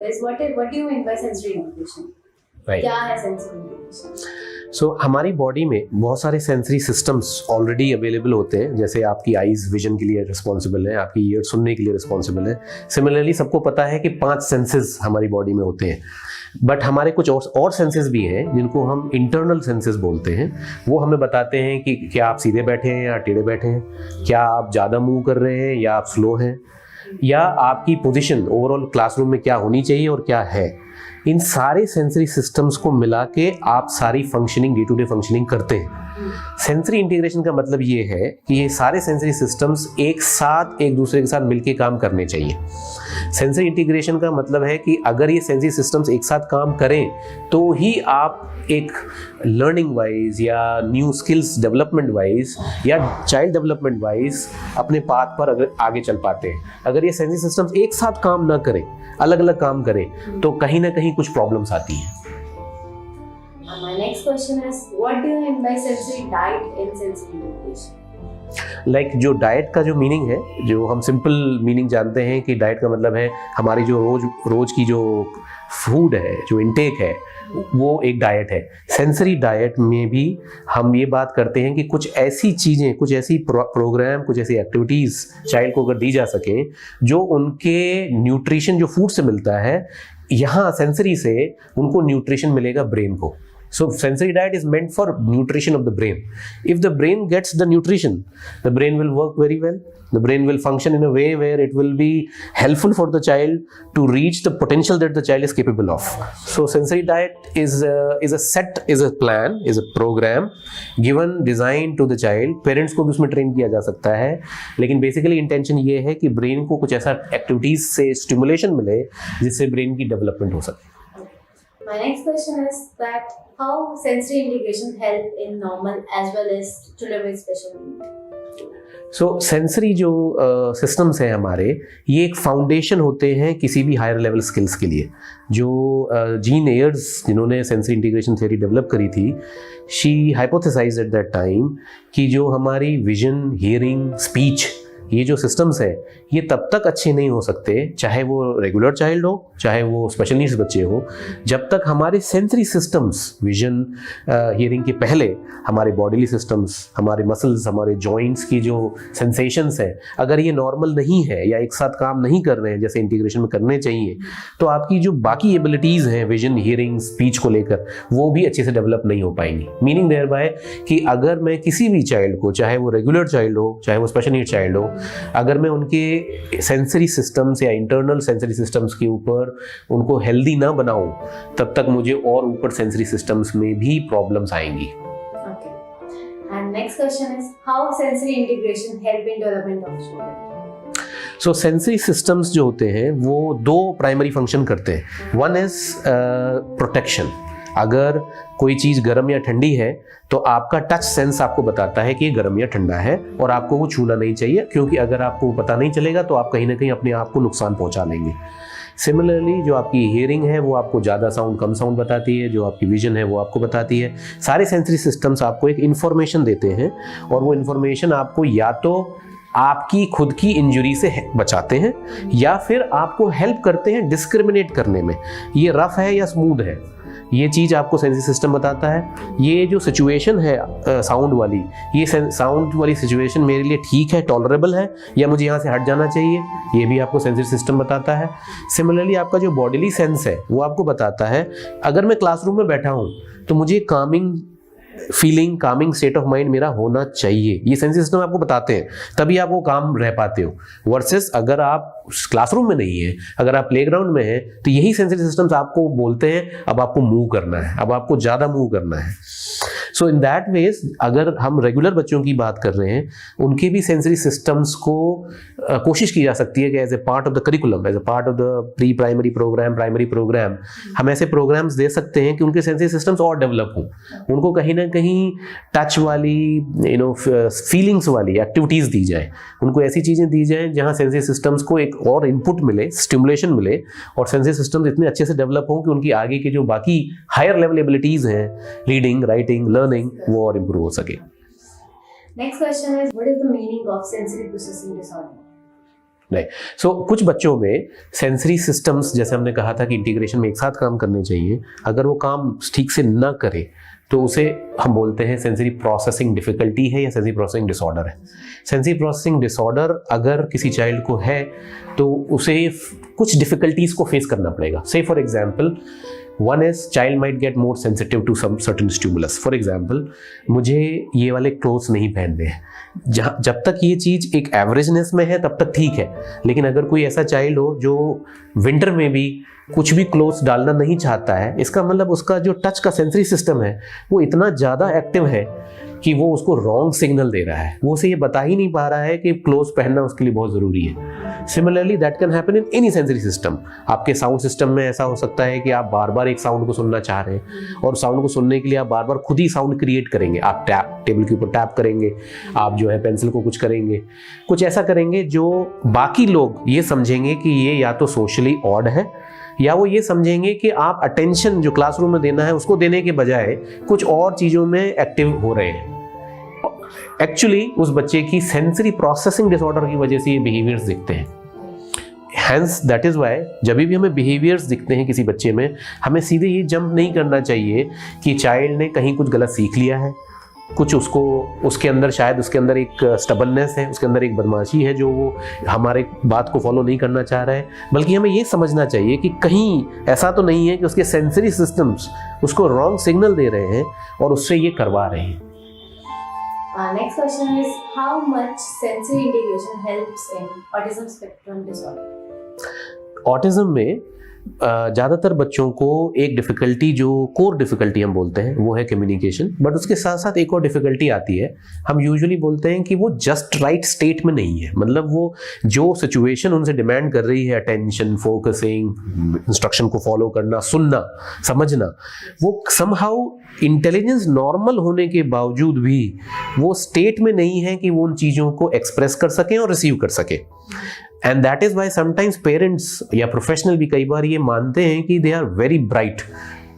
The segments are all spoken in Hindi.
What do you mean by sensory integration? Right. क्या है sensory integration? सो हमारी बॉडी में बहुत सारे सेंसरी सिस्टम्स ऑलरेडी अवेलेबल होते हैं, जैसे आपकी आईज विजन के लिए रिस्पॉन्सिबल है, आपकी ईयर सुनने के लिए रिस्पॉन्सिबल है। सिमिलरली सबको पता है कि 5 सेंसेस हमारी बॉडी में होते हैं, बट हमारे कुछ और सेंसेस भी हैं जिनको हम इंटरनल सेंसेस बोलते हैं। वो हमें बताते हैं कि क्या आप सीधे बैठे हैं या टेढ़े बैठे हैं, क्या आप ज़्यादा मूव कर रहे हैं या आप स्लो हैं, या आपकी पोजीशन ओवरऑल क्लासरूम में क्या होनी चाहिए और क्या है। इन सारे सेंसरी सिस्टम्स को मिला के आप सारी functioning, day to day functioning करते हैं। सेंसरी इंटीग्रेशन का मतलब ये है कि ये सारे सेंसरी सिस्टम्स एक साथ एक दूसरे के साथ मिलके काम करने चाहिए। सेंसरी इंटीग्रेशन का मतलब है कि अगर ये सेंसरी सिस्टम्स एक साथ काम करें तो ही आप एक लर्निंग वाइज या न्यू स्किल्स डेवलपमेंट वाइज या चाइल्ड डेवलपमेंट वाइज अपने पाथ पर अगर आगे चल पाते हैं। अगर ये सेंसरी सिस्टम्स एक साथ काम ना करें, अलग अलग काम करें, तो कहीं ना कहीं कुछ प्रॉब्लम्स आती हैं। My next question is, what do you mean by sensory diet in sensory integration? जो डाइट का जो मीनिंग है, जो हम सिंपल मीनिंग जानते हैं कि डाइट का मतलब है हमारी जो रोज की जो फूड है, जो इनटेक है, वो एक डाइट है। सेंसरी डाइट में भी हम ये बात करते हैं कि कुछ ऐसी चीज़ें, कुछ ऐसी प्रोग्राम, कुछ ऐसी एक्टिविटीज़ चाइल्ड को अगर दी जा सके जो उनके न्यूट्रिशन जो फूड से मिलता है, यहाँ सेंसरी से उनको न्यूट्रिशन मिलेगा ब्रेन को। So sensory diet is meant for nutrition of the brain. If the brain gets the nutrition, the brain will work very well. The brain will function in a way where it will be helpful for the child to reach the potential that the child is capable of. So sensory diet is a plan, is a program given, designed to the child. Parents को भी उसमें train किया जा सकता है, लेकिन basically intention ये है कि brain को कुछ ऐसा activities से stimulation मिले जिससे brain की development हो सके। My next question is that how sensory integration help in normal as well as children with special needs? So sensory जो सिस्टम्स हैं हमारे, ये एक फाउंडेशन होते हैं किसी भी हायर लेवल स्किल्स के लिए। जो जीन एयर्स, जिन्होंने सेंसरी इंटीग्रेशन थ्योरी डेवलप करी थी, शी हाइपोथेसाइज्ड एट दैट टाइम कि जो हमारी विजन, हियरिंग, स्पीच, ये जो सिस्टम्स हैं, ये तब तक अच्छे नहीं हो सकते, चाहे वो रेगुलर चाइल्ड हो, चाहे वो स्पेशल नीड्स बच्चे हो, जब तक हमारे सेंसरी सिस्टम्स, विजन, हियरिंग के पहले हमारे बॉडीली सिस्टम्स, हमारे मसल्स, हमारे जॉइंट्स की जो सेंसेशंस हैं, अगर ये नॉर्मल नहीं है या एक साथ काम नहीं कर रहे हैं जैसे इंटीग्रेशन में करने चाहिए, तो आपकी जो बाकी एबिलिटीज़ हैं विजन, हियरिंग, स्पीच को लेकर, वो भी अच्छे से डेवलप नहीं हो पाएंगी। मीनिंग देयर बाय कि अगर मैं किसी भी चाइल्ड को, चाहे वो रेगुलर चाइल्ड हो, चाहे वो स्पेशल नीड चाइल्ड हो, अगर मैं उनके सेंसरी सिस्टम्स या इंटरनल सेंसरी सिस्टम्स के ऊपर उनको हेल्दी ना बनाऊं, तब तक मुझे और ऊपर सेंसरी सिस्टम्स में भी प्रॉब्लम्स आएंगी। Okay. And next question is, how sensory integration help in development of children? So sensory systems जो होते हैं वो 2 प्राइमरी फंक्शन करते हैं। One is protection. अगर कोई चीज़ गर्म या ठंडी है तो आपका टच सेंस आपको बताता है कि ये गर्म या ठंडा है और आपको वो छूना नहीं चाहिए, क्योंकि अगर आपको पता नहीं चलेगा तो आप कहीं ना कहीं अपने आप को नुकसान पहुंचा लेंगे। सिमिलरली जो आपकी हियरिंग है वो आपको ज़्यादा साउंड, कम साउंड बताती है, जो आपकी विजन है वो आपको बताती है। सारे सेंसरी सिस्टम्स आपको एक इन्फॉर्मेशन देते हैं और वो इन्फॉर्मेशन आपको या तो आपकी खुद की इंजरी से बचाते हैं या फिर आपको हेल्प करते हैं डिस्क्रिमिनेट करने में, ये रफ है या स्मूथ है, ये चीज़ आपको सेंसरी सिस्टम बताता है। ये जो सिचुएशन है साउंड वाली, ये साउंड वाली सिचुएशन मेरे लिए ठीक है, टॉलरेबल है, या मुझे यहाँ से हट जाना चाहिए, ये भी आपको सेंसरी सिस्टम बताता है। सिमिलरली आपका जो बॉडीली सेंस है वो आपको बताता है, अगर मैं क्लासरूम में बैठा हूँ तो मुझे Kameng feeling, Kameng state of mind मेरा होना चाहिए। ये सेंसरी सिस्टम आपको बताते हैं, तभी आप वो काम रह पाते हो। वर्सेस अगर आप क्लासरूम में नहीं है, अगर आप प्लेग्राउंड में है, तो यही सेंसरी सिस्टम्स आपको बोलते हैं अब आपको मूव करना है, अब आपको ज़्यादा मूव करना है। सो इन दैट वेज अगर हम रेगुलर बच्चों की बात कर रहे हैं, उनके भी सेंसरी सिस्टम्स को कोशिश की जा सकती है कि as a part of the curriculum, as a part of the pre primary program, primary program, हम ऐसे प्रोग्राम्स दे सकते हैं कि उनके सेंसरी सिस्टम्स और डेवलप हों, उनको कहीं ना कहीं टच वाली, फीलिंग्स वाली एक्टिविटीज़ दी जाए, उनको ऐसी चीज़ें दी जाएँ जहाँ सेंसरी सिस्टम्स को एक और इनपुट मिले, स्टिमुलेशन मिले, और सेंसरी सिस्टम्स इतने अच्छे से डेवलप हों कि उनकी आगे के जो बाकी हायर लेवल एबिलिटीज़ हैं, रीडिंग, राइटिंग, लर्निंग, वो और इम्प्रूव हो सके। Next question is, what is the meaning of sensory processing disorder? नहीं। सो कुछ बच्चों में सेंसरी सिस्टम्स, जैसे हमने कहा था कि इंटीग्रेशन में एक साथ काम करने चाहिए, अगर वो काम ठीक से ना करे तो उसे हम बोलते हैं सेंसरी प्रोसेसिंग डिफिकल्टी है या सेंसरी प्रोसेसिंग डिसऑर्डर है। सेंसरी प्रोसेसिंग डिसऑर्डर अगर किसी चाइल्ड को है तो उसे कुछ डिफिकल्टीज को फेस करना पड़ेगा। से for example, one is child might get more sensitive to some certain stimulus. For example, मुझे ये वाले क्लोथ्स नहीं पहनने हैं। जब तक ये चीज़ एक एवरेजनेस में है तब तक ठीक है, लेकिन अगर कोई ऐसा चाइल्ड हो जो विंटर में भी कुछ भी क्लोथ्स डालना नहीं चाहता है, इसका मतलब उसका जो टच का सेंसरी सिस्टम है वो इतना ज़्यादा एक्टिव है कि वो उसको रॉन्ग सिग्नल दे रहा है। वो उसे ये बता ही नहीं पा रहा है कि क्लोथ्स पहनना उसके लिए बहुत ज़रूरी है। Similarly that can happen in any sensory system. आपके साउंड सिस्टम में ऐसा हो सकता है कि आप बार बार एक साउंड को सुनना चाह रहे हैं और साउंड को सुनने के लिए आप बार बार खुद ही साउंड क्रिएट करेंगे। आप टेबल के ऊपर टैप करेंगे, आप जो है पेंसिल को कुछ करेंगे, कुछ ऐसा करेंगे जो बाकी लोग ये समझेंगे कि ये या तो सोशली ऑड है या वो ये समझेंगे कि आप अटेंशन जो क्लासरूम में देना है उसको देने के बजाय कुछ और चीज़ों में एक्टिव हो रहे हैं। एक्चुअली उस बच्चे की सेंसरी प्रोसेसिंग डिसऑर्डर की वजह से ये बिहेवियर्स दिखते हैं। हैंस दैट इज़ वाई जब भी हमें बिहेवियर्स दिखते हैं किसी बच्चे में, हमें सीधे ये जंप नहीं करना चाहिए कि चाइल्ड ने कहीं कुछ गलत सीख लिया है, कुछ उसके अंदर शायद उसके अंदर एक स्टबननेस है, उसके अंदर एक बदमाशी है जो वो हमारे बात को फॉलो नहीं करना चाह रहा है। बल्कि हमें ये समझना चाहिए कि कहीं ऐसा तो नहीं है कि उसके सेंसरी सिस्टम्स उसको रॉन्ग सिग्नल दे रहे हैं और उससे ये करवा रहे हैं। Next question is, how much sensory integration helps in autism spectrum disorder? Autism में ज़्यादातर बच्चों को एक डिफ़िकल्टी, जो कोर डिफ़िकल्टी हम बोलते हैं, वो है कम्युनिकेशन। बट उसके साथ साथ एक और डिफ़िकल्टी आती है, हम यूजुअली बोलते हैं कि वो जस्ट राइट स्टेट में नहीं है। मतलब वो जो सिचुएशन उनसे डिमांड कर रही है, अटेंशन, फोकसिंग, इंस्ट्रक्शन को फॉलो करना, सुनना, समझना, वो समहाउ इंटेलिजेंस नॉर्मल होने के बावजूद भी वो स्टेट में नहीं है कि वो उन चीज़ों को एक्सप्रेस कर सकें और रिसीव कर सकें। And that is why sometimes parents या प्रोफेशनल भी कई बार ये मानते हैं कि they are very bright,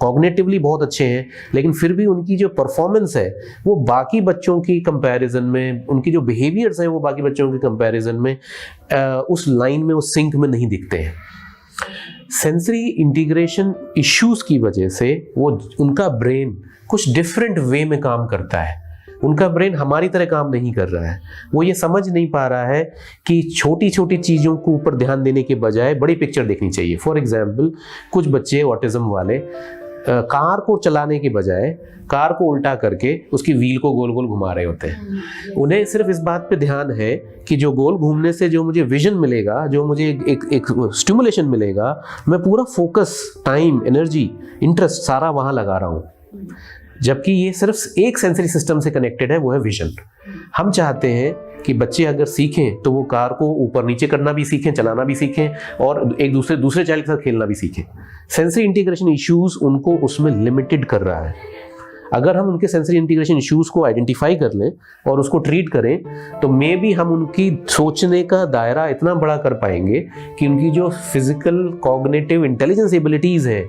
cognitively बहुत अच्छे हैं, लेकिन फिर भी उनकी जो परफॉर्मेंस है वो बाकी बच्चों की कंपैरिजन में, उनकी जो बिहेवियर्स हैं वो बाकी बच्चों के कंपैरिजन में उस लाइन में, उस सिंक में नहीं दिखते हैं। सेंसरी इंटीग्रेशन इश्यूज की वजह से वो उनका ब्रेन कुछ डिफरेंट वे में काम करता है। उनका ब्रेन हमारी तरह काम नहीं कर रहा है। वो ये समझ नहीं पा रहा है कि छोटी छोटी चीज़ों को ऊपर ध्यान देने के बजाय बड़ी पिक्चर देखनी चाहिए। फॉर एग्जाम्पल, कुछ बच्चे ऑटिज्म वाले कार को चलाने के बजाय कार को उल्टा करके उसकी व्हील को गोल गोल घुमा रहे होते हैं। उन्हें सिर्फ इस बात पे ध्यान है कि जो गोल घूमने से जो मुझे विजन मिलेगा, जो मुझे एक स्टिमुलेशन मिलेगा, मैं पूरा फोकस, टाइम, एनर्जी, इंटरेस्ट सारा वहाँ लगा रहा हूँ। जबकि ये सिर्फ एक सेंसरी सिस्टम से कनेक्टेड है, वो है विजन। हम चाहते हैं कि बच्चे अगर सीखें तो वो कार को ऊपर नीचे करना भी सीखें, चलाना भी सीखें और एक दूसरे चाइल्ड के साथ खेलना भी सीखें। सेंसरी इंटीग्रेशन इश्यूज उनको उसमें लिमिटेड कर रहा है। अगर हम उनके सेंसरी इंटीग्रेशन इश्यूज को आइडेंटिफाई कर लें और उसको ट्रीट करें तो मे बी हम उनकी सोचने का दायरा इतना बड़ा कर पाएंगे कि उनकी जो फिजिकल, कॉग्निटिव, इंटेलिजेंस एबिलिटीज़ हैं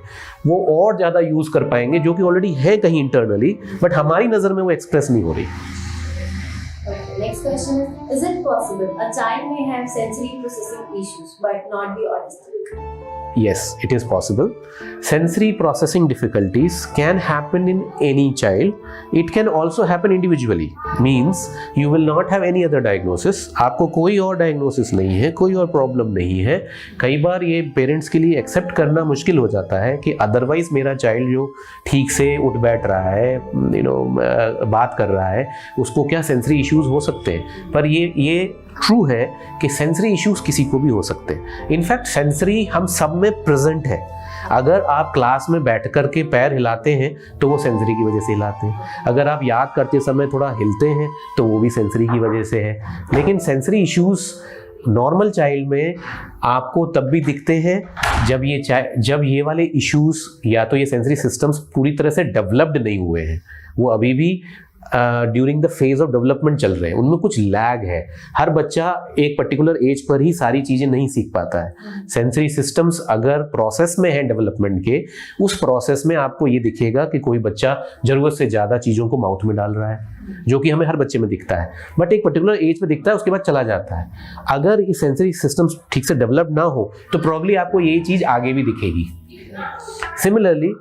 वो और ज़्यादा यूज़ कर पाएंगे, जो कि ऑलरेडी है कहीं इंटरनली, बट हमारी नज़र में वो एक्सप्रेस नहीं हो रही। Next question is it possible a child may have sensory processing issues but not be autistic? Yes, it is possible. Sensory processing difficulties can happen in any child. It can also happen individually. Means you will not have any other diagnosis. आपको कोई और डायग्नोसिस नहीं है, कोई और प्रॉब्लम नहीं है। कई बार ये पेरेंट्स के लिए एक्सेप्ट करना मुश्किल हो जाता है कि अदरवाइज मेरा चाइल्ड जो ठीक से उठ बैठ रहा है, बात कर रहा है, उसको क्या सेंसरी इश्यूज हो सकते हैं। पर ये ट्रू है कि सेंसरी इश्यूज किसी को भी हो सकते हैं। इनफैक्ट सेंसरी हम सब में प्रेजेंट है। अगर आप क्लास में बैठ कर के पैर हिलाते हैं तो वो सेंसरी की वजह से हिलाते हैं। अगर आप याद करते समय थोड़ा हिलते हैं तो वो भी सेंसरी की वजह से है। लेकिन सेंसरी इश्यूज नॉर्मल चाइल्ड में आपको तब भी दिखते हैं जब ये वाले इश्यूज, या तो ये सेंसरी सिस्टम्स पूरी तरह से डेवलप्ड नहीं हुए हैं, वो अभी भी during the phase of development चल रहे हैं, उनमें कुछ लैग है। हर बच्चा एक पर्टिकुलर एज पर ही सारी चीज़ें नहीं सीख पाता है। सेंसरी सिस्टम्स अगर प्रोसेस में है डेवलपमेंट के, उस प्रोसेस में आपको ये दिखेगा कि कोई बच्चा ज़रूरत से ज़्यादा चीज़ों को माउथ में डाल रहा है, जो कि हमें हर बच्चे में दिखता है, बट एक पर्टिकुलर एज पे दिखता है, उसके बाद चला जाता है। अगर ये सेंसरी सिस्टम्स ठीक से डेवलप ना हो तो प्रॉब्ली आपको यही चीज़ आगे भी दिखेगी। सिमिलरली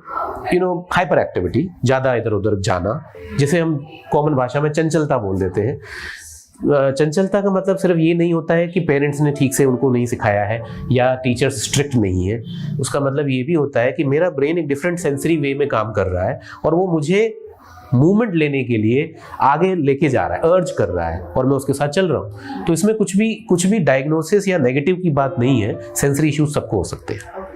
हाइपर एक्टिविटी, ज़्यादा इधर उधर जाना, जिसे हम कॉमन भाषा में चंचलता बोल देते हैं। चंचलता का मतलब सिर्फ ये नहीं होता है कि पेरेंट्स ने ठीक से उनको नहीं सिखाया है या टीचर्स स्ट्रिक्ट नहीं है। उसका मतलब ये भी होता है कि मेरा ब्रेन एक डिफरेंट सेंसरी वे में काम कर रहा है और वो मुझे मूवमेंट लेने के लिए आगे लेके जा रहा है, अर्ज कर रहा है, और मैं उसके साथ चल रहा हूँ। तो इसमें कुछ भी डायग्नोसिस या नेगेटिव की बात नहीं है। सेंसरी इश्यूज सबको हो सकते हैं।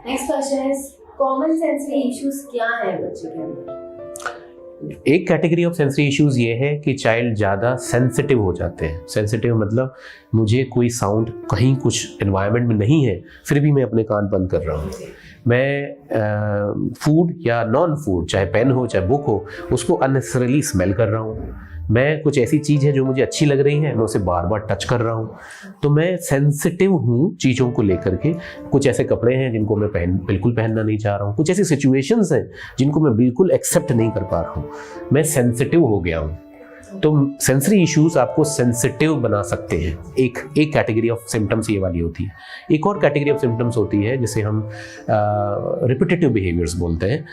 Next question is common sensory issues क्या है बच्चे के अंदर? एक कैटेगरी ऑफ सेंसरी इश्यूज ये है कि चाइल्ड ज़्यादा सेंसिटिव हो जाते हैं। सेंसिटिव मतलब मुझे कोई साउंड कहीं कुछ एनवायरनमेंट में नहीं है, फिर भी मैं अपने कान बंद कर रहा हूँ। मैं फूड या नॉन फूड, चाहे पेन हो चाहे बुक हो, उसको अननेसेसरीली स्मेल कर रहा हूँ। मैं कुछ ऐसी चीज़ है जो मुझे अच्छी लग रही है, मैं उसे बार बार टच कर रहा हूँ। तो मैं सेंसिटिव हूँ चीज़ों को लेकर के। कुछ ऐसे कपड़े हैं जिनको मैं बिल्कुल पहनना नहीं चाह रहा हूँ। कुछ ऐसी सिचुएशंस हैं जिनको मैं बिल्कुल एक्सेप्ट नहीं कर पा रहा हूँ। मैं सेंसिटिव हो गया हूँ। तो सेंसरी इश्यूज आपको सेंसिटिव बना सकते हैं। एक कैटेगरी ऑफ सिम्टम्स ये वाली होती है। एक और कैटेगरी ऑफ सिम्टम्स होती है जिसे हम रिपीटेटिव बिहेवियर्स बोलते हैं।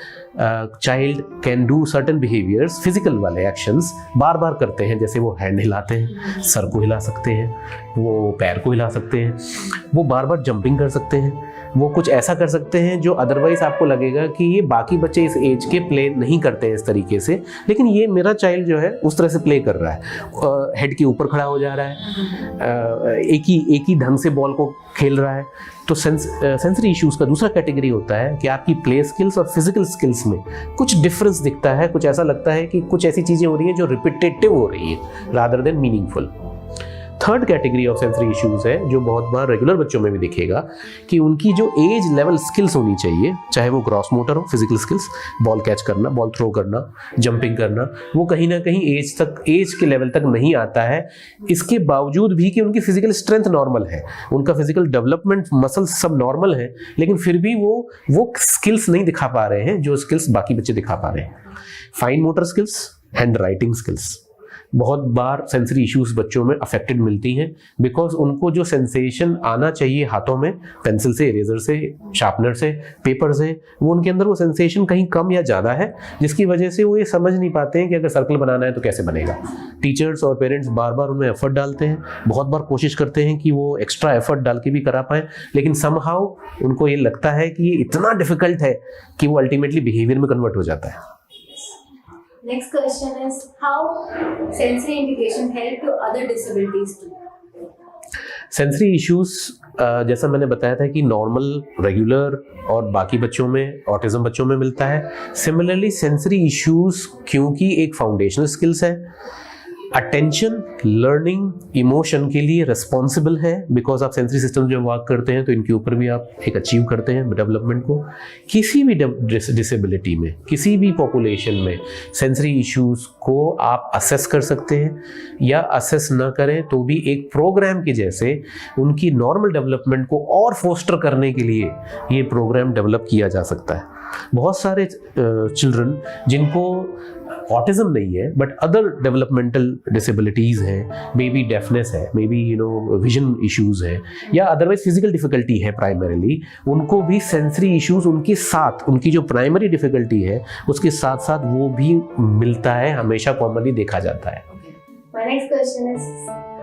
Child can do certain behaviours, physical वाले एक्शंस बार बार करते हैं, जैसे वो हैंड हिलाते हैं, सर को हिला सकते हैं, वो पैर को हिला सकते हैं, वो बार बार जंपिंग कर सकते हैं, वो कुछ ऐसा कर सकते हैं जो अदरवाइज आपको लगेगा कि ये बाकी बच्चे इस एज के प्ले नहीं करते हैं इस तरीके से, लेकिन ये मेरा चाइल्ड जो है उस तरह से प्ले कर रहा है। हेड के ऊपर खड़ा हो जा रहा है, एक ही ढंग से बॉल को खेल रहा है। तो सेंसरी इश्यूज का दूसरा कैटेगरी होता है कि आपकी प्ले स्किल्स और फिजिकल स्किल्स में कुछ डिफरेंस दिखता है। कुछ ऐसा लगता है कि कुछ ऐसी चीज़ें हो रही हैं जो रिपीटेटिव हो रही है rather than meaningful. Third category of sensory issues है जो बहुत बार रेगुलर बच्चों में भी दिखेगा कि उनकी जो एज लेवल स्किल्स होनी चाहिए, चाहे वो ग्रॉस मोटर हो, फिजिकल स्किल्स, बॉल कैच करना, बॉल थ्रो करना, जंपिंग करना, वो कहीं ना कहीं एज के लेवल तक नहीं आता है। इसके बावजूद भी कि उनकी फिजिकल स्ट्रेंथ नॉर्मल है, उनका फिजिकल डेवलपमेंट, मसल्स सब नॉर्मल है, लेकिन फिर भी वो स्किल्स नहीं दिखा पा रहे हैं जो स्किल्स बाकी बच्चे दिखा पा रहे हैं। Fine motor skills, hand writing skills, बहुत बार सेंसरी इश्यूज बच्चों में अफेक्टेड मिलती हैं बिकॉज उनको जो सेंसेशन आना चाहिए हाथों में, पेंसिल से, इरेजर से, शार्पनर से, पेपर से, वो उनके अंदर वो सेंसेशन कहीं कम या ज़्यादा है, जिसकी वजह से वो ये समझ नहीं पाते हैं कि अगर सर्कल बनाना है तो कैसे बनेगा। टीचर्स और पेरेंट्स बार बार उनमें एफर्ट डालते हैं, बहुत बार कोशिश करते हैं कि वो एक्स्ट्रा एफर्ट डाल के भी करा पाएँ, लेकिन समहाउ उनको ये लगता है कि ये इतना डिफिकल्ट है कि वो अल्टीमेटली बिहेवियर में कन्वर्ट हो जाता है। Next question is how sensory integration help to other disabilities too? Sensory issues जैसा मैंने बताया था कि नॉर्मल, रेगुलर और बाकी बच्चों में, ऑटिज्म बच्चों में मिलता है। सिमिलरली सेंसरी इश्यूज क्योंकि एक फाउंडेशनल स्किल्स है, अटेंशन, लर्निंग, इमोशन के लिए रिस्पॉन्सिबल है, बिकॉज आप सेंसरी सिस्टम जब वर्क करते हैं तो इनके ऊपर भी आप एक अचीव करते हैं डेवलपमेंट को। किसी भी डिसेबिलिटी में, किसी भी पॉपुलेशन में सेंसरी इश्यूज को आप असेस कर सकते हैं, या असेस ना करें तो भी एक प्रोग्राम के जैसे उनकी नॉर्मल डेवलपमेंट को और फोस्टर करने के लिए ये प्रोग्राम डेवलप किया जा सकता है। बहुत सारे चिल्ड्रन जिनको ऑटिज्म नहीं है बट अदर डेवलपमेंटल डिसेबिलिटीज हैं, मे बी डेफनेस है, मे बी विजन इश्यूज है, या अदरवाइज फिजिकल डिफिकल्टी है प्राइमरीली, उनको भी सेंसरी इश्यूज उनके साथ, उनकी जो प्राइमरी डिफिकल्टी है उसके साथ साथ वो भी मिलता है, हमेशा कॉमनली देखा जाता है। My next question is,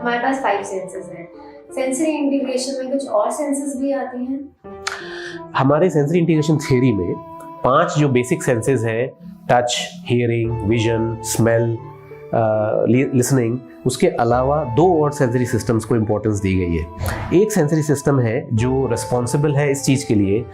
हमारे पास 5 सेंसेस हैं, सेंसरी इंटीग्रेशन में कुछ और सेंसेस भी आती हैं? हमारे सेंसरी इंटीग्रेशन थ्योरी में 5 जो बेसिक सेंसेस हैं, touch, hearing, vision, smell, listening, उसके अलावा 2 और सेंसरी सिस्टम्स को इम्पोर्टेंस दी गई है। एक सेंसरी सिस्टम है जो रिस्पॉन्सिबल है इस चीज़ के लिए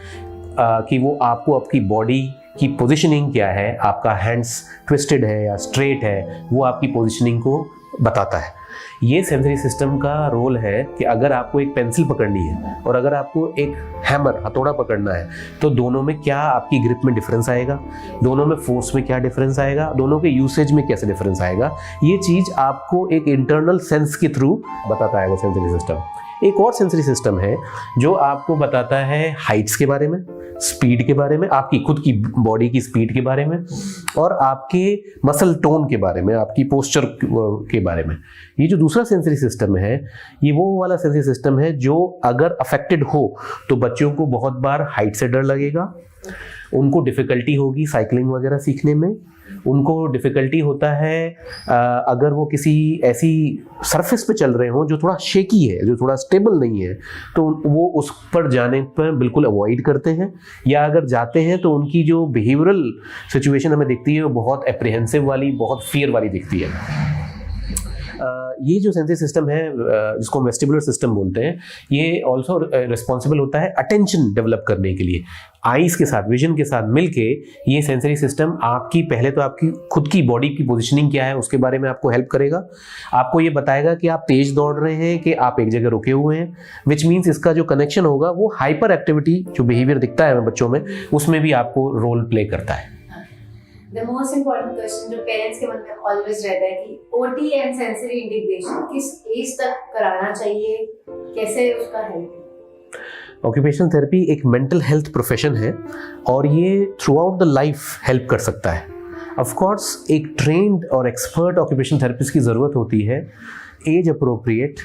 कि वो आपको आपकी बॉडी की पोजीशनिंग क्या है, आपका हैंड्स ट्विस्टेड है या स्ट्रेट है, वो आपकी पोजीशनिंग को बताता है। ये सेंसरी सिस्टम का रोल है कि अगर आपको एक पेंसिल पकड़नी है और अगर आपको एक हैमर हथौड़ा पकड़ना है तो दोनों में क्या आपकी ग्रिप में डिफरेंस आएगा, दोनों में फोर्स में क्या डिफरेंस आएगा, दोनों के यूसेज में कैसे डिफरेंस आएगा, ये चीज़ आपको एक इंटरनल सेंस के थ्रू बताता है वो सेंसरी सिस्टम। एक और सेंसरी सिस्टम है जो आपको बताता है हाइट्स के बारे में, स्पीड के बारे में, आपकी खुद की बॉडी की स्पीड के बारे में और आपके मसल टोन के बारे में, आपकी पोस्चर के बारे में। ये जो दूसरा सेंसरी सिस्टम है ये वो वाला सेंसरी सिस्टम है जो अगर अफेक्टेड हो तो बच्चों को बहुत बार हाइट से डर लगेगा, उनको डिफ़िकल्टी होगी साइकिलिंग वगैरह सीखने में, उनको डिफ़िकल्टी होता है अगर वो किसी ऐसी सरफेस पे चल रहे हों जो थोड़ा शेकी है, जो थोड़ा स्टेबल नहीं है, तो वो उस पर जाने पर बिल्कुल अवॉइड करते हैं, या अगर जाते हैं तो उनकी जो बिहेवियरल सिचुएशन हमें दिखती है वो बहुत एप्रीहेंसिव वाली, बहुत फियर वाली दिखती है। ये जो सेंसरी सिस्टम है जिसको वेस्टिबुलर सिस्टम बोलते हैं, ये ऑल्सो रिस्पॉन्सिबल होता है अटेंशन डेवलप करने के लिए। आईज के साथ, विजन के साथ मिलके ये सेंसरी सिस्टम आपकी पहले तो आपकी खुद की बॉडी की पोजीशनिंग क्या है उसके बारे में आपको हेल्प करेगा। आपको ये बताएगा कि आप तेज दौड़ रहे हैं कि आप एक जगह रुके हुए हैं, विच मीन्स इसका जो कनेक्शन होगा वो हाइपर एक्टिविटी जो बिहेवियर दिखता है बच्चों में उसमें भी आपको रोल प्ले करता है। The most important question जो पेरेंट्स के मन में ऑलवेज रहता है कि OT एंड सेंसरी इंटीग्रेशन किस एज तक कराना चाहिए, कैसे उसका हेल्प? ऑक्यूपेशनल थेरेपी एक मेंटल हेल्थ प्रोफेशन है और ये through out the life help कर सकता है। ऑफ कोर्स एक ट्रेंड और एक्सपर्ट ऑक्यूपेशनल थेरेपिस्ट की ज़रूरत होती है, age appropriate,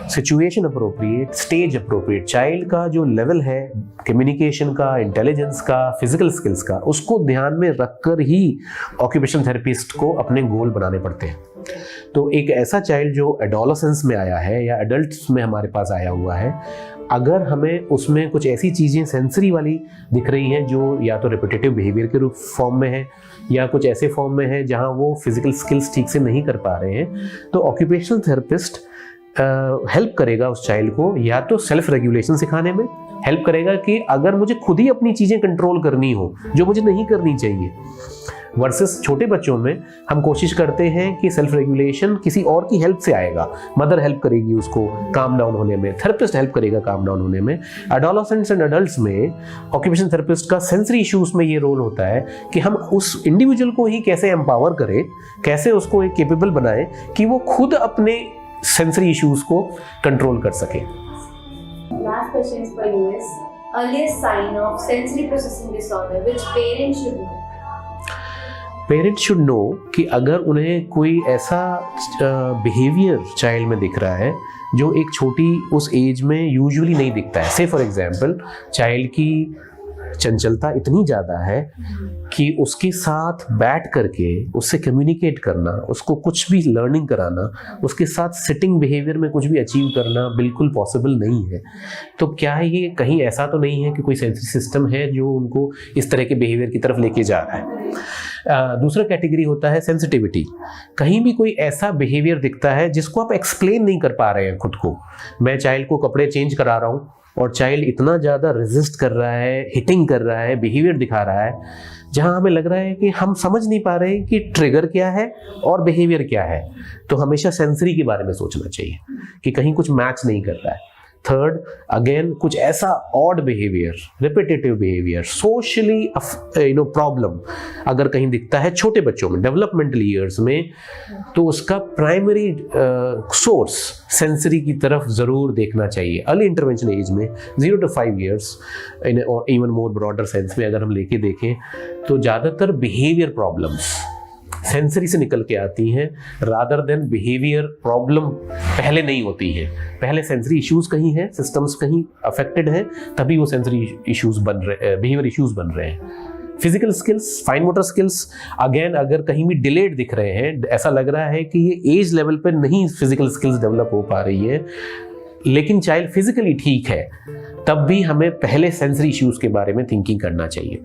situation appropriate, stage appropriate. Child का जो लेवल है कम्युनिकेशन का, इंटेलिजेंस का, फिजिकल स्किल्स का, उसको ध्यान में रखकर ही ऑक्यूपेशनल थेरेपिस्ट को अपने गोल बनाने पड़ते हैं। तो एक ऐसा चाइल्ड जो एडोलेसेंस में आया है या एडल्ट्स में हमारे पास आया हुआ है, अगर हमें उसमें कुछ ऐसी चीज़ें सेंसरी वाली दिख रही हैं जो या तो रिपीटेटिव बिहेवियर के रूप फॉर्म में है या कुछ ऐसे फॉर्म में है जहां वो फिजिकल स्किल्स ठीक से नहीं कर पा रहे हैं, तो ऑक्यूपेशनल थेरेपिस्ट हेल्प करेगा उस चाइल्ड को, या तो सेल्फ रेगुलेशन सिखाने में हेल्प करेगा कि अगर मुझे खुद ही अपनी चीज़ें कंट्रोल करनी हो जो मुझे नहीं करनी चाहिए, वर्सेस छोटे बच्चों में हम कोशिश करते हैं कि सेल्फ रेगुलेशन किसी और की हेल्प से आएगा, मदर हेल्प करेगी उसको काम डाउन होने में, थेरेपिस्ट हेल्प करेगा काम डाउन होने में। एडोलेसेंट्स एंड एडल्ट्स में ऑक्यूपेशन थेरेपिस्ट का सेंसरी इश्यूज में ये रोल होता है कि हम उस इंडिविजुअल को ही कैसे एम्पावर करें, कैसे उसको एक केपेबल बनाएं कि वो खुद अपने सेंसरी इश्यूज को कंट्रोल कर सके। Last question is for you is earliest sign of sensory processing disorder which parents should know? Parents should know कि अगर उन्हें कोई ऐसा बिहेवियर चाइल्ड में दिख रहा है जो एक छोटी उस एज में यूजुअली नहीं दिखता है। से फॉर एग्जांपल चाइल्ड की चंचलता इतनी ज़्यादा है कि उसके साथ बैठ करके उससे कम्युनिकेट करना, उसको कुछ भी लर्निंग कराना, उसके साथ सिटिंग बिहेवियर में कुछ भी अचीव करना बिल्कुल पॉसिबल नहीं है। तो क्या ये कहीं ऐसा तो नहीं है कि कोई सेंसरी सिस्टम है जो उनको इस तरह के बिहेवियर की तरफ लेके जा रहा है। दूसरा कैटेगरी होता है सेंसिटिविटी। कहीं भी कोई ऐसा बिहेवियर दिखता है जिसको आप एक्सप्लेन नहीं कर पा रहे हैं खुद को। मैं चाइल्ड को कपड़े चेंज करा रहा हूँ और चाइल्ड इतना ज़्यादा रेजिस्ट कर रहा है, हिटिंग कर रहा है, बिहेवियर दिखा रहा है, जहाँ हमें लग रहा है कि हम समझ नहीं पा रहे कि ट्रिगर क्या है और बिहेवियर क्या है। तो हमेशा सेंसरी के बारे में सोचना चाहिए कि कहीं कुछ मैच नहीं कर रहा है। थर्ड, अगेन कुछ ऐसा odd behaviour, repetitive behaviour, socially problem अगर कहीं दिखता है छोटे बच्चों में, डेवलपमेंटल ईयर्स में, तो उसका प्राइमरी सोर्स सेंसरी की तरफ ज़रूर देखना चाहिए। अर्ली इंटरवेंशन एज में 0 to 5 years और इवन मोर ब्रॉडर सेंस में अगर हम लेके देखें तो ज़्यादातर बिहेवियर प्रॉब्लम्स सेंसरी से निकल के आती हैं रादर देन बिहेवियर प्रॉब्लम पहले नहीं होती है। पहले सेंसरी इश्यूज कहीं हैं, सिस्टम्स कहीं अफेक्टेड हैं, तभी वो सेंसरी इश्यूज बन रहे, बिहेवियर इश्यूज बन रहे हैं। Physical skills, fine motor skills again अगर कहीं भी डिलेड दिख रहे हैं, ऐसा लग रहा है कि ये एज लेवल पर नहीं फिजिकल स्किल्स डेवलप हो पा रही है, लेकिन चाइल्ड फिजिकली ठीक है, तब भी हमें पहले सेंसरी इश्यूज के बारे में थिंकिंग करना चाहिए।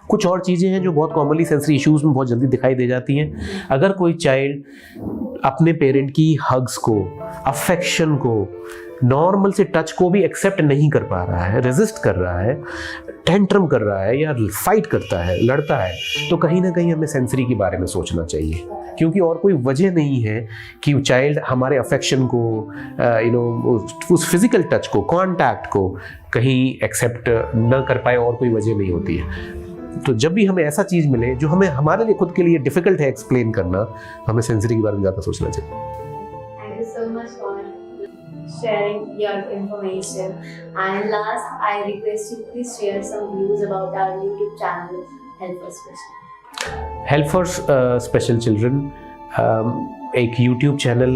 कुछ और चीज़ें हैं जो बहुत कॉमनली सेंसरी इश्यूज में बहुत जल्दी दिखाई दे जाती हैं। अगर कोई चाइल्ड अपने पेरेंट की हग्स को, अफेक्शन को, नॉर्मल से टच को भी एक्सेप्ट नहीं कर पा रहा है, रेजिस्ट कर रहा है, टेंट्रम कर रहा है या फाइट करता है, लड़ता है, तो कहीं ना कहीं हमें सेंसरी के बारे में सोचना चाहिए, क्योंकि और कोई वजह नहीं है कि चाइल्ड हमारे अफेक्शन को, उस फिजिकल टच को, कांटेक्ट को कहीं एक्सेप्ट न कर पाए, और कोई वजह नहीं होती है। तो जब भी हमें ऐसा चीज़ मिले जो हमें हमारे लिए खुद के लिए डिफिकल्ट है एक्सप्लेन करना, हमें सेंसरी के बारे में ज़्यादा सोचना चाहिए। Thank you so much for sharing your information. And last, I request you please share some views about our YouTube channel, Help for Special. Help for special children एक यूट्यूब चैनल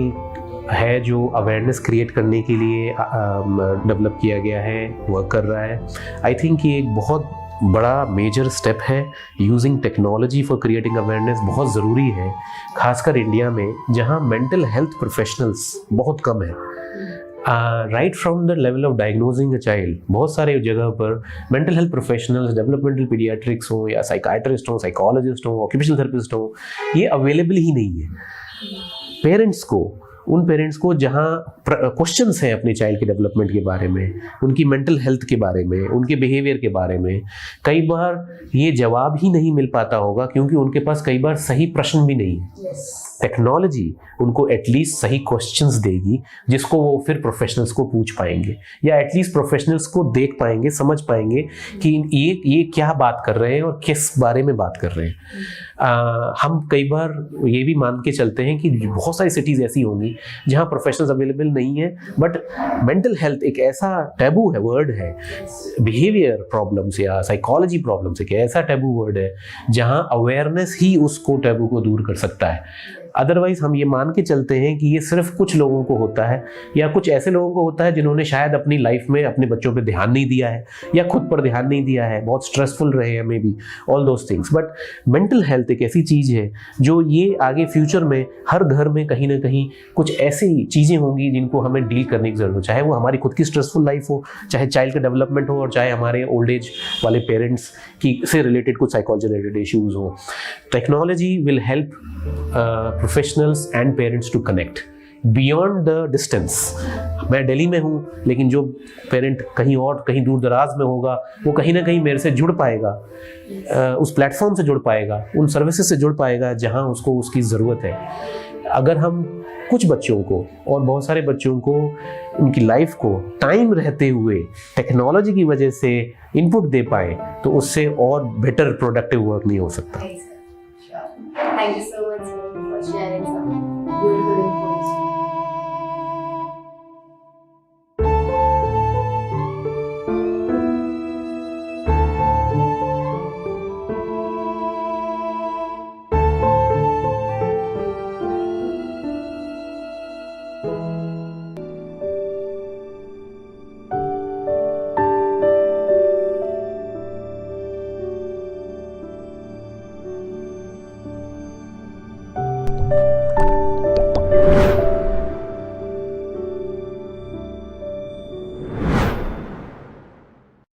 है जो अवेयरनेस क्रिएट करने के लिए डेवलप किया गया है, वर्क कर रहा है। आई थिंक ये एक बहुत बड़ा मेजर स्टेप है। Using technology for creating awareness बहुत ज़रूरी है, खासकर इंडिया में जहाँ मेंटल हेल्थ प्रोफेशनल्स बहुत कम है। Right from the level of diagnosing a child, बहुत सारे जगह पर mental health professionals, developmental paediatrics हो या साइकाइट्रिस्ट हो, साइकोलॉजिस्ट हो, ऑक्यूपेशनल थेरेपिस्ट हो, ये अवेलेबल ही नहीं है। पेरेंट्स को, उन पेरेंट्स को जहाँ क्वेश्चंस हैं अपने चाइल्ड के डेवलपमेंट के बारे में, उनकी मेंटल हेल्थ के बारे में, उनके बिहेवियर के बारे में, कई बार ये जवाब ही नहीं मिल पाता होगा क्योंकि उनके पास कई बार सही प्रश्न भी नहीं है। टेक्नोलॉजी उनको एटलीस्ट सही क्वेश्चंस देगी जिसको वो फिर प्रोफेशनल्स को पूछ पाएंगे, या एटलीस्ट प्रोफेशनल्स को देख पाएंगे, समझ पाएंगे कि ये क्या बात कर रहे हैं और किस बारे में बात कर रहे हैं। हम कई बार ये भी मान के चलते हैं कि बहुत सारी सिटीज़ ऐसी होंगी जहाँ प्रोफेशनल्स अवेलेबल नहीं है, बट मेंटल हेल्थ एक ऐसा टैबू है, वर्ड है, बिहेवियर प्रॉब्लम्स या साइकोलॉजी प्रॉब्लम्स एक ऐसा टैबू वर्ड है जहाँ अवेयरनेस ही उसको टैबू को दूर कर सकता है। अदरवाइज हम ये मान के चलते हैं कि ये सिर्फ कुछ लोगों को होता है, या कुछ ऐसे लोगों को होता है जिन्होंने शायद अपनी लाइफ में अपने बच्चों पे ध्यान नहीं दिया है या खुद पर ध्यान नहीं दिया है, बहुत स्ट्रेसफुल रहे हैं may be, all those things. But mental health एक ऐसी चीज़ है जो ये आगे फ्यूचर में हर घर में कहीं ना कहीं कुछ ऐसी चीज़ें होंगी जिनको हमें डील करने की ज़रूरत है, चाहे वो हमारी खुद की स्ट्रेसफुल लाइफ हो, चाहे चाइल्ड का डेवलपमेंट हो, और चाहे हमारे ओल्ड एज वाले पेरेंट्स की से रिलेटेड कुछ साइकोलॉजी रिलेटेड इश्यूज़ हो। Technology will help professionals and parents to connect beyond the distance. मैं दिल्ली में हूँ, लेकिन जो पेरेंट कहीं और, कहीं दूर दराज में होगा, वो कहीं ना कहीं मेरे से जुड़ पाएगा, उस प्लेटफॉर्म से जुड़ पाएगा, उन सर्विसेज से जुड़ पाएगा जहाँ उसको उसकी ज़रूरत है। अगर हम कुछ बच्चों को और बहुत सारे बच्चों को उनकी लाइफ को टाइम रहते हुए टेक्नोलॉजी की वजह से इनपुट दे पाए, तो उससे और बेटर प्रोडक्टिव वर्क नहीं हो सकता। Thank you so much for sharing some beautiful